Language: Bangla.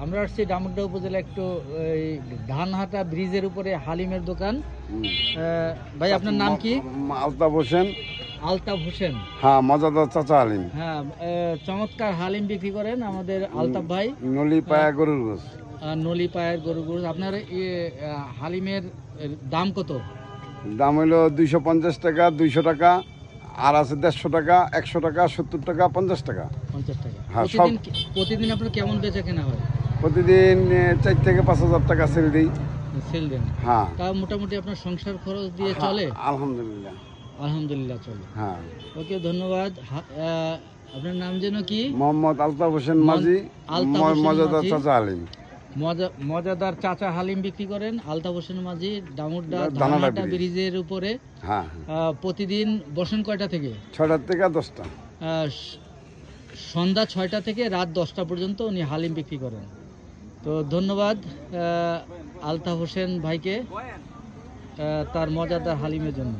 আমরা আসছি ডামুড্ডা উপজেলা একটু ধানহাটা ব্রিজের উপরে হালিমের দোকান। ভাই আপনার নাম কি? আলতাফ হোসেন। আলতাফ হোসেন। হ্যাঁ, মজাদার চাচা হালিম। হ্যাঁ, চমৎকার হালিম বিক্রি করেন আমাদের আলতাফ ভাই। নলি পায়া গরুর গোস। নলি পায়ের গরু গরু। আপনার হালিমের দাম কত? দাম হইলো 250 টাকা, 200 টাকা, আর আছে 150 টাকা, 100 টাকা, 70 টাকা, 50 টাকা। 50 টাকা। হ্যাঁ, প্রতিদিন আপনার কেমন বেচা কেনা হয়? প্রতিদিন 4 থেকে 5,000 টাকা সেল দিই। সেল দেন? হ্যাঁ। তা মোটামুটি আপনার সংসার খরচ দিয়ে চলে? আলহামদুলিল্লাহ। আলহামদুলিল্লাহ চলে। হ্যাঁ। ওকে, ধন্যবাদ। আপনার নাম যেন কি? মোহাম্মদ আলতাফ হোসেন মাঝি, মজাদার চাচা হালিম। মজাদার চাচা হালিম বিক্রি করেন আলতাফ হোসেন মাঝি, ডামুড্ডা ধানহাটা ব্রিজের উপরে। হ্যাঁ। প্রতিদিন বসেন কয়টা থেকে? 6টা থেকে 10টা। সন্ধ্যা 6টা থেকে রাত 10টা পর্যন্ত উনি হালিম বিক্রি করেন। তো ধন্যবাদ আলতাফ হোসেন ভাইকে তার মজাদার হালিমের জন্য।